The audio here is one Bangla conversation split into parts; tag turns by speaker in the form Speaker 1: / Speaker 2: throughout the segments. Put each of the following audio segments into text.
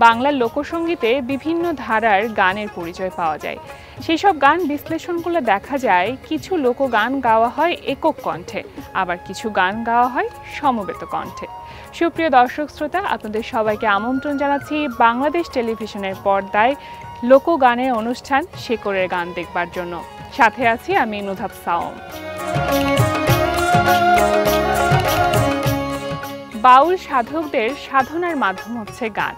Speaker 1: বাংলা লোকসঙ্গীতে বিভিন্ন ধারার গানের পরিচয় পাওয়া যায়। সেই সব গান বিশ্লেষণ করলে দেখা যায় কিছু লোকগান গাওয়া হয় একক কণ্ঠে, আবার কিছু গান গাওয়া হয় সমবেত কণ্ঠে। সুপ্রিয় দর্শক শ্রোতা, আপনাদের সবাইকে আমন্ত্রণ জানাচ্ছি বাংলাদেশ টেলিভিশনের পর্দায় লোকগানের অনুষ্ঠান শেকরের গান দেখবার জন্য। সাথে আছি আমি নুধাব সাওম। বাউল সাধকদের সাধনার মাধ্যম হচ্ছে গান।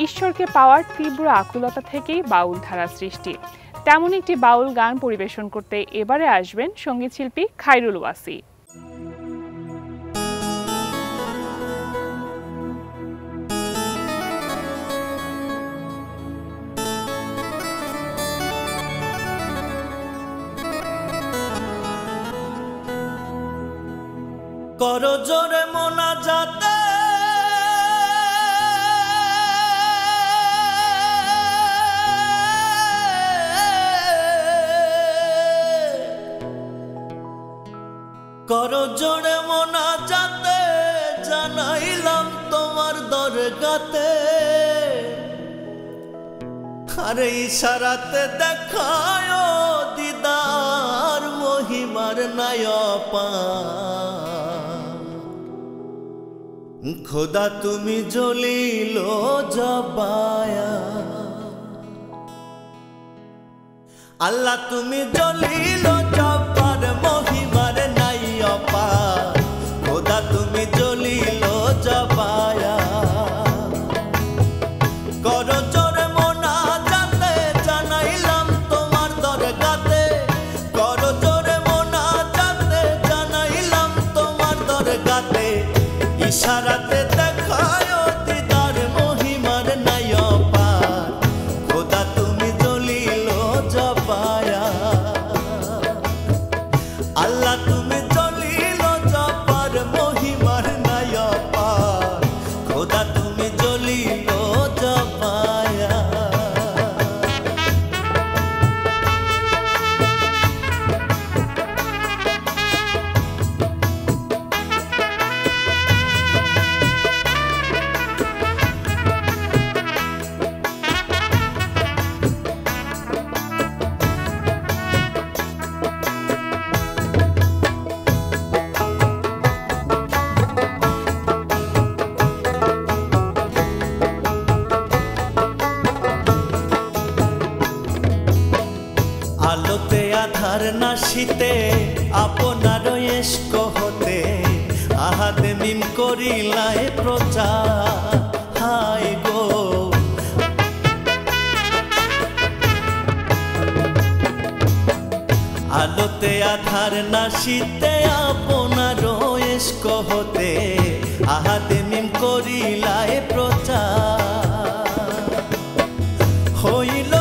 Speaker 1: ঈশ্বরকে পাওয়ার তীব্র আকুলতা থেকেই বাউল ধারা সৃষ্টি। তেমন একটি বাউল গান পরিবেশন করতে এবারে আসবেন সঙ্গীতশিল্পী খায়রুল ওয়াসি।
Speaker 2: করো জোরে মোনাজাতে করো জোরে মোনাজাতে জানাইলাম তোমার দরগাতে, আরে ইশারাতে দেখায় দিদার মহিমার নায়পা। খোদা তুমি জলিল জবায়া, আল্লাহ তুমি জলিল জব্বার মহিমার নাই অপার। খোদা তুমি জলিল জবায়া, করো জোরে মোনাজাতে জানাইলাম তোমার দরগাতে, করো জোরে মোনাজাতে জানাইলাম তোমার দরগাতে, ইশারাতে দেখায় দিদার মহিমার নাই অপার। খোদা তুমি জলিল জবায়া, আল্লাহ তুমি জলিল জব্বার মহিমার নাই অপার। খোদা তুমি জলিল জবায়া। আলোতে আধার নাশিতে আপনার ইশক হতে, আহাদ মিম করিলাই প্রচার। হায় গো আলোতে আধার নাশিতে আপনার ইশক হতে, আহাদ মিম করিলাই প্রচার। হইল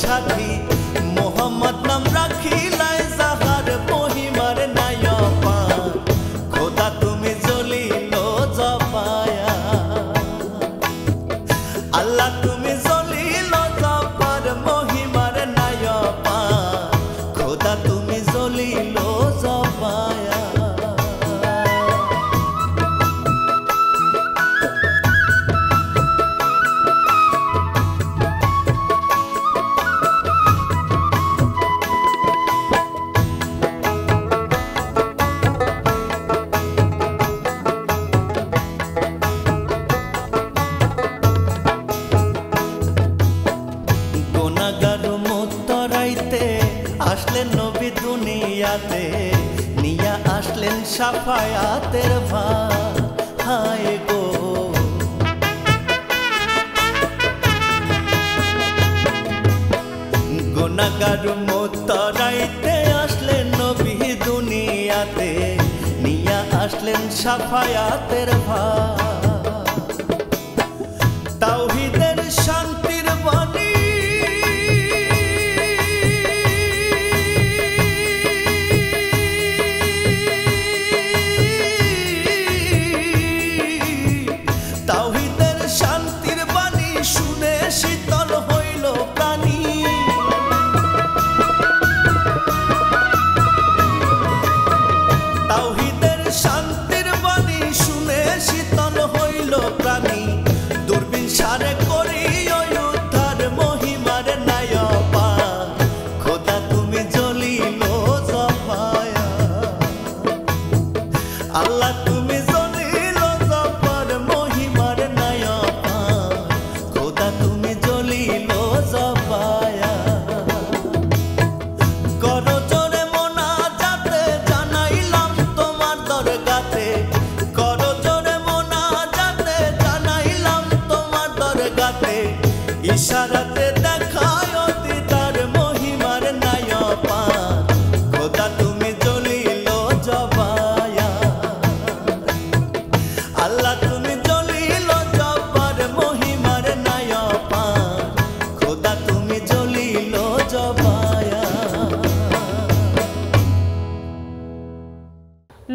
Speaker 2: সাথী মোহাম্মদ নাম রাখিলাই যাহার মহিমার নাই অপার। খোদা তুমি জলিল জবায়া, আল্লাহ তুমি জলিল জব্বার মহিমার নাই অপার। খোদা তুমি জলিল জবায়া। আসলেন নবী দুনিয়াতে, নিয়া আসলেন সাফায়াতের ভার। হায় গো গুনাহগার মুত্তরাইতে আসলেন নবী দুনিয়াতে, নিয়া আসলেন সাফায়াতের ভার। তাওহীদের শান্তির বাণী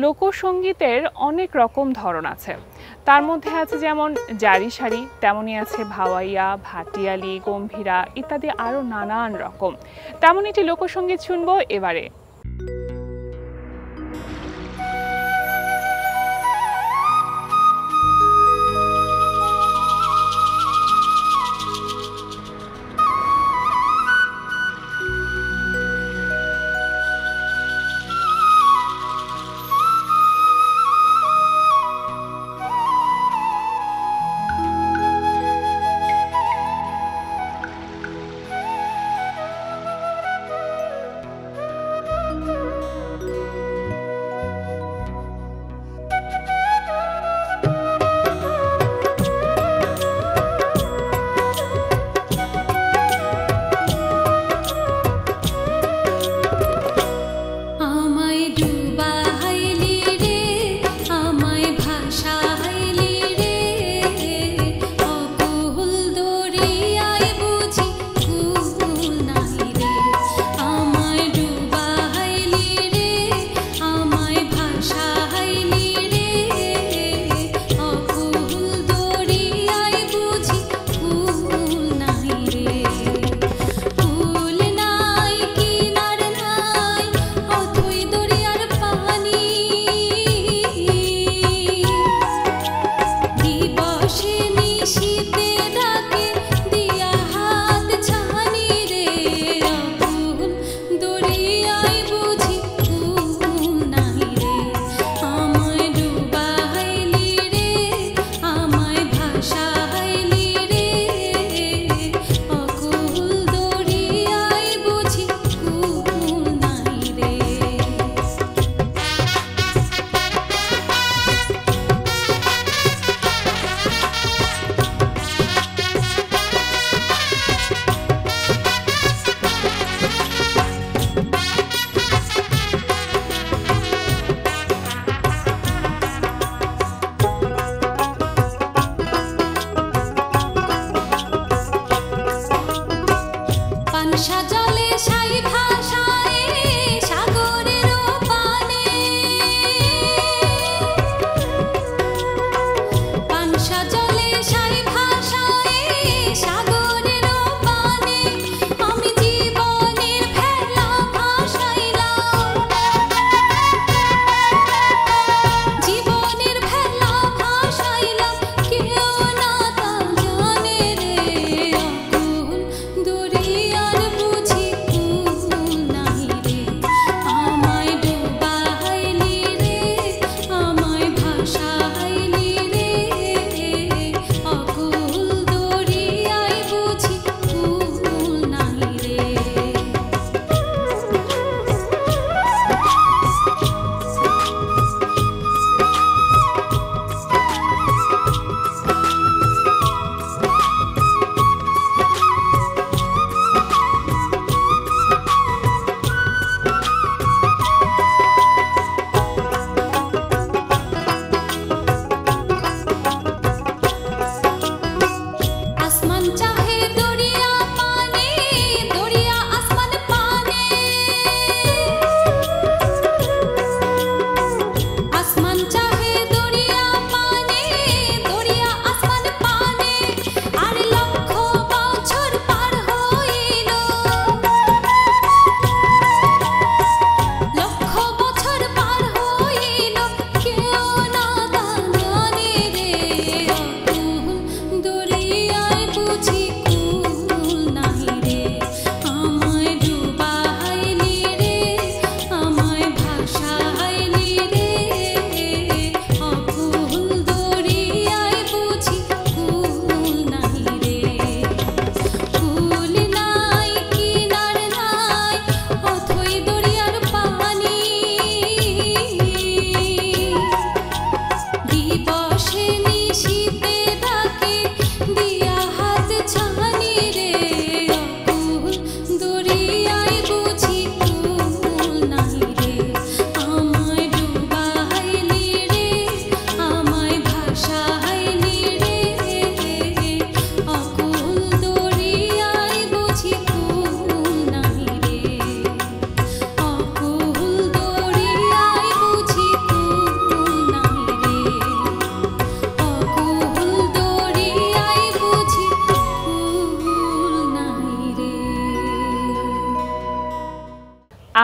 Speaker 1: লোকসঙ্গীতের অনেক রকম ধরন আছে। তার মধ্যে আছে যেমন জারি সারি, তেমনই আছে ভাওয়াইয়া, ভাটিয়ালি, গম্ভীরা ইত্যাদি আরও নানান রকম। তেমন একটি লোকসঙ্গীত শুনবো এবারে।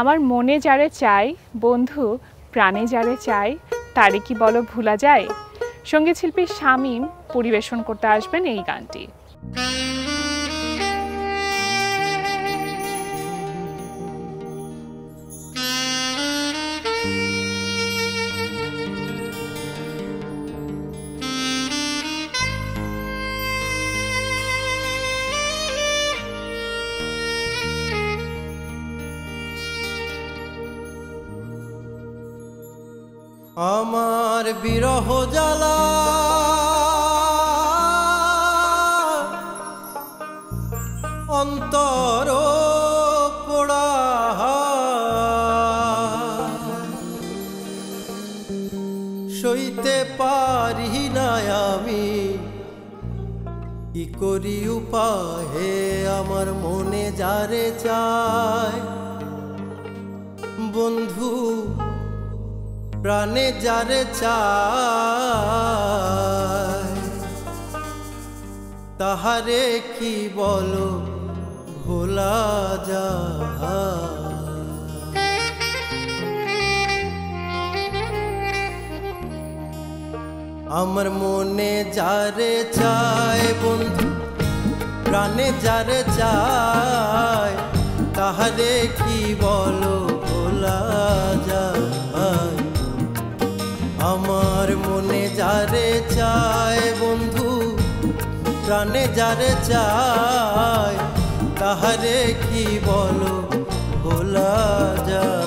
Speaker 1: আমার মনে যারে চাই বন্ধু প্রাণে যারে চাই তারে কি বলো ভুলা যায়। সঙ্গীত শিল্পী শামীম পরিবেশন করতে আসবেন এই গানটি।
Speaker 2: আমার বিরহ জ্বালা অন্তর পোড়া সইতে পারি না আমি কি করি উপায়ে আমার মনে যারে চায় বন্ধু প্রাণে যারে চায় তাহারে কি বলো ভোলা যায়। আমার মনে যারে চায় বন্ধু প্রাণে যারে চায় তাহারে কি বলো ভোলা যায়। আমার মনে যারে চায় বন্ধু প্রাণে যারে চায় তাহারে কি বলো ভোলা যায়।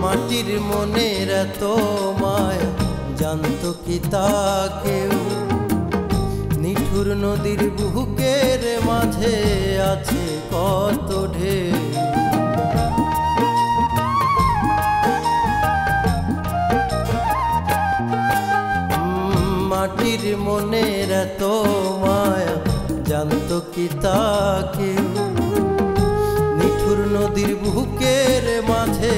Speaker 2: মাটির মনের এত মায়া জানতো কি তা কেউ নিঠুর নদীর বুকের মাঝে আছে কত ঢেউ। মাটির মনের এত মায়া জানতো কি তা কেউ নিঠুর নদীর বুকের মাঝে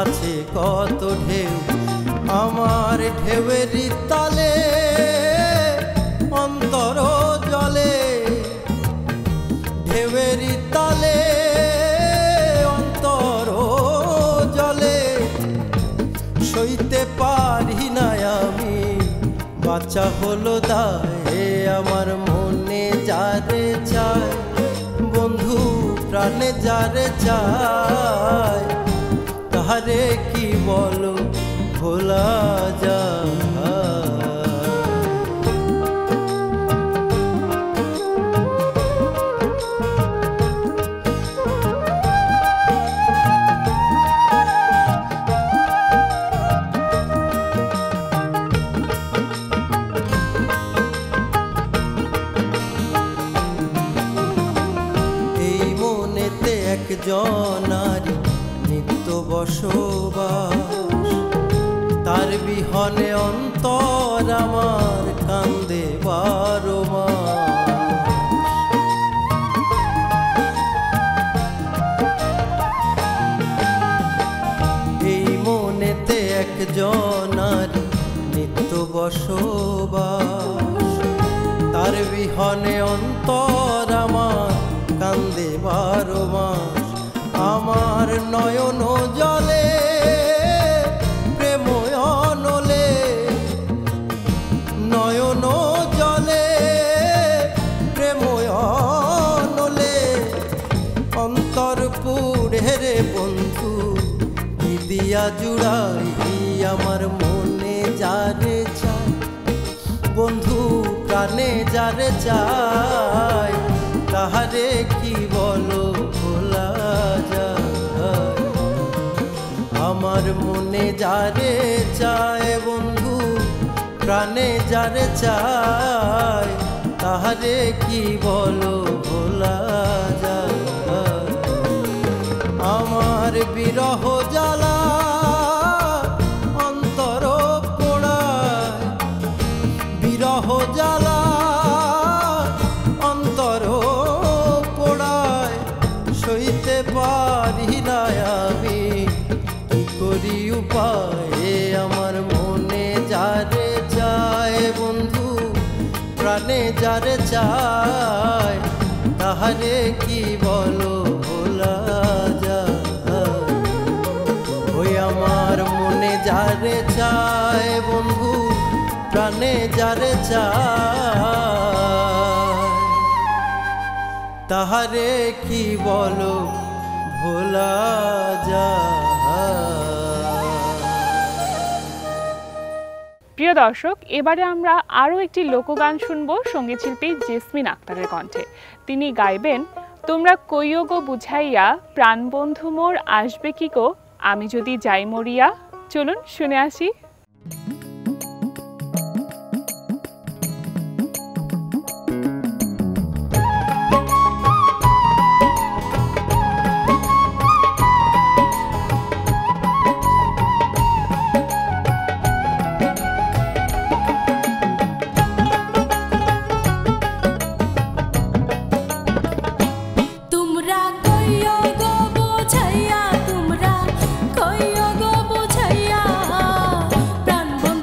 Speaker 2: আছে কত ঢেউ। আমার ঢেউয়েরই তালে অন্তর জলে ঢেউয়েরই তালে অন্তর জলে সইতে পারি না আমি বাঁচা হলো দায়ে আমার মনে যারে চায় বন্ধু প্রাণে যারে চায় তাহারে কি বলো ভোলা যায়। এই মনেতে একজনারি নিত্য বসবাস তার বিহনে অন্তর আমার কান্দে বারো মাস। এই মনেতে একজনারি নিত্য বসবাস তার বিহনে অন্তর আমার কান্দে বারো মাস। আমার নয়ন জলে প্রেম অনলে নয়ন জলে প্রেম অনলে অন্তর পুড়ে রে বন্ধু কি দিয়া জুড়াই আমার মনে যারে চায় বন্ধু প্রাণে যারে চায় তাহারে কি বলো ভোলা যায়। আমার মনে যারে চায় বন্ধু প্রাণে যারে চায় তাহারে কি বলো ভোলা যায়। আমার বিরহ জ্বালা অন্তর পোড়ায় বিরহ জ্বালা যারে চায় তাহারে কি বলো ভোলা যায়। ওই আমার মনে যারে চায় বন্ধু প্রাণে যারে চায় তাহারে কি বলো ভোলা যায়।
Speaker 1: প্রিয় দর্শক, এবারে আমরা আরও একটি লোকগান শুনব সঙ্গীতশিল্পী জেসমিন আক্তারের কণ্ঠে। তিনি গাইবেন তোমরা কইও গো বুঝাইয়া প্রাণবন্ধু মোর আসবে কি গো আমি যদি যাই মরিয়া। চলুন শুনে আসি।
Speaker 3: তোমরা কইও গো বুঝাইয়া প্রাণবন্ধু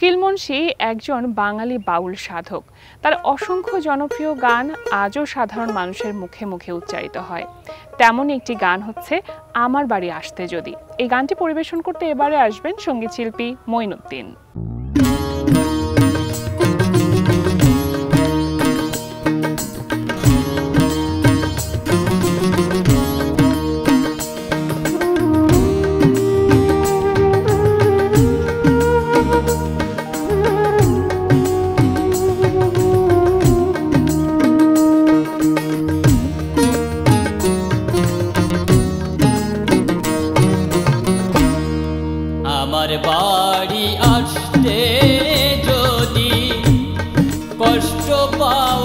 Speaker 1: উকিল মুন্সী একজন বাঙালি বাউল সাধক। তার অসংখ্য জনপ্রিয় গান আজও সাধারণ মানুষের মুখে মুখে উচ্চারিত হয়। তেমন একটি গান হচ্ছে আমার বাড়ি আসতে যদি। এই গানটি পরিবেশন করতে এবারে আসবেন সঙ্গীত শিল্পী মঈনুদ্দিন।
Speaker 3: আমার বাড়ি আসতে যদি কষ্ট পাও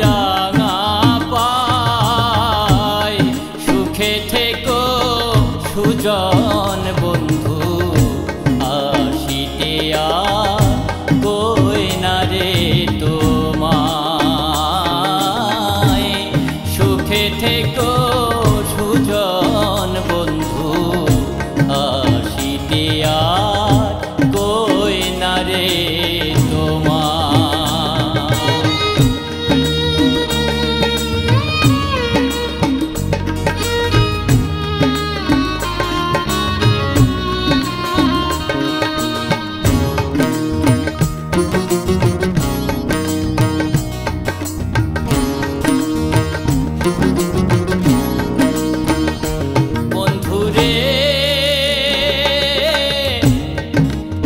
Speaker 3: রাঙা পাই, সুখে থেকো সুজন বন্ধু, আসিতে আর কই না রে তোমায়। সুখে থেকো সুজন বন্ধু, আসিতে আর কই না রে তোমার। বন্ধুরে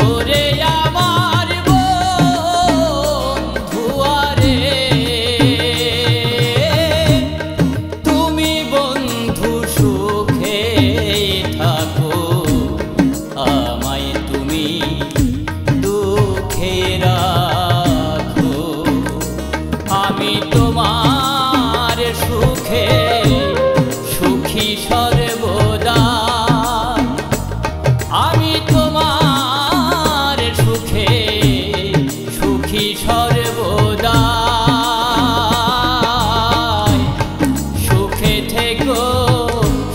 Speaker 3: ওরে আমার বন্ধুয়ারে, তুমি বন্ধু সুখে থাকো, আমায় তুমি দুঃখে রাখো। আমি তোমার সুখে সুখী সর্বদা, আমি তোমার সুখে সুখী সর্বদা। সুখে থেকো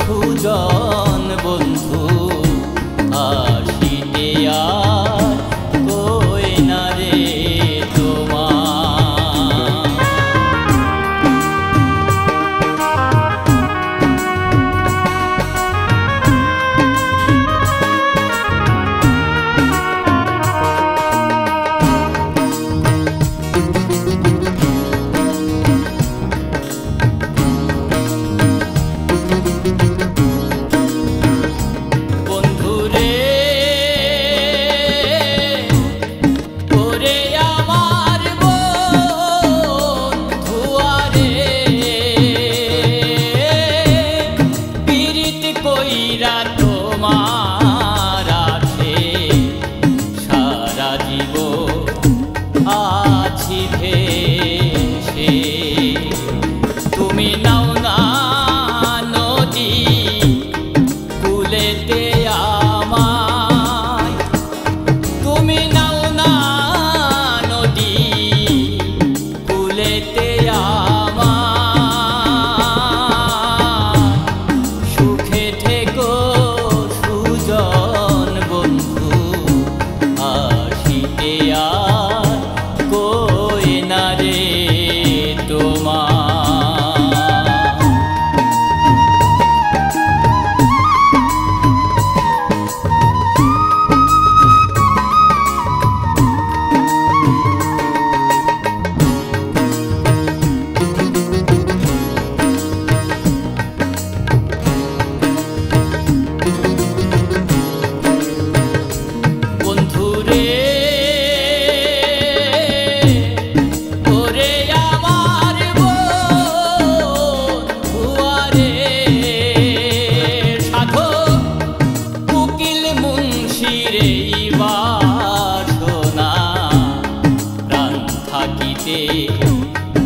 Speaker 3: সুজন বন্ধু, আসিতে আর কই না রে তোমার। বন্ধুরে ওরে আমার বন্ধুয়ারে, পীড়িত কইরা তোমার আছে সারা জীবন আছি ভেসে। তুমি নাও না নদী কুলেতে আমায়, তুমি নাও না নদী কুলেতে আমায়। সুখে থেকো সুজন বন্ধু, আসিতে আর কই না রে তোমার। বন্ধুরে ওরে আমার বন্ধুয়ারে, সাধক উকিল মুন্সিরে বাসনা, প্রাণ থাকিতে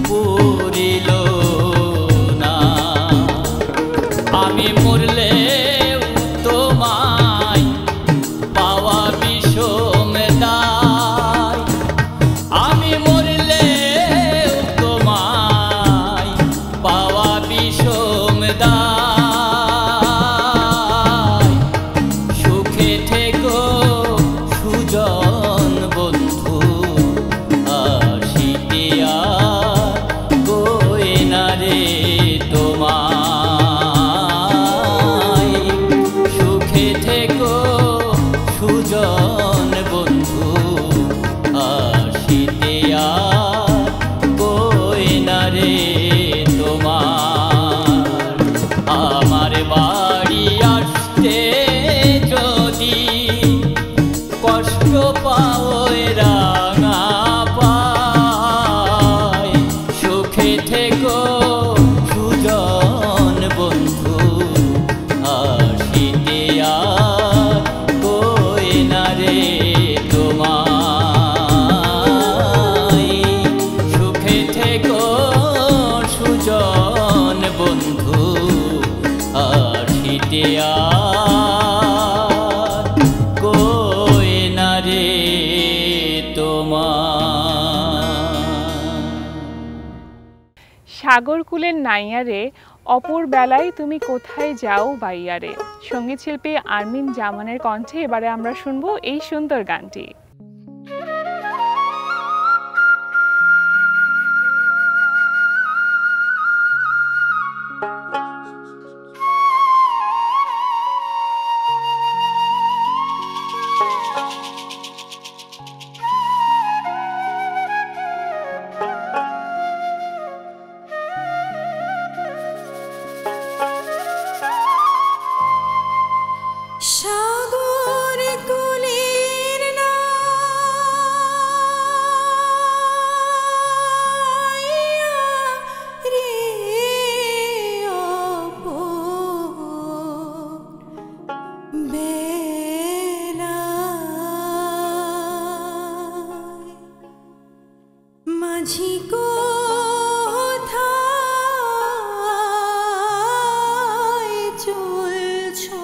Speaker 3: পুরিল না। আমি মরলে তোমায় পাওয়া বিষম দায়, আমি মরলে তোমায় পাওয়া বিষম দায়। সুখে থেকো সুজন বন্ধু, বাড়িতে আর কই না রে তোমার।
Speaker 1: সাগরকুলের নাইয়ারে অপর বেলায় তুমি কোথায় যাও বাইয়ারে। সঙ্গীত শিল্পী আরমিন জামানের কণ্ঠে এবারে আমরা শুনবো এই সুন্দর গানটি।
Speaker 4: সাগর কুলের নাইয়া রে অপর বেলায় মাঝি কোথায় চলছো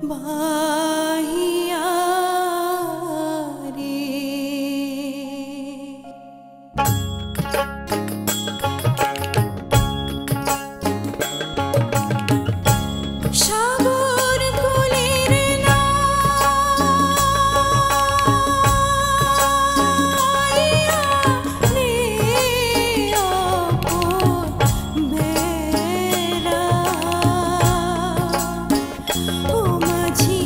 Speaker 4: বাহিয়া রে। সাগর কুলের নাইয়া রে অপর বেলা ও মাঝি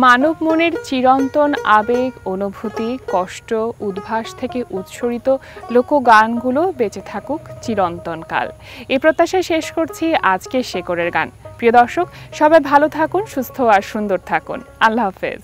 Speaker 1: মানব মনের চিরন্তন আবেগ, অনুভূতি, কষ্ট, উদ্ভাস থেকে উৎসরিত লোকগানগুলো বেঁচে থাকুক চিরন্তন কাল। এই প্রত্যাশায় শেষ করছি আজকের শেকড়ের গান। প্রিয় দর্শক, সবাই ভালো থাকুন, সুস্থ আর সুন্দর থাকুন। আল্লাহ হাফেজ।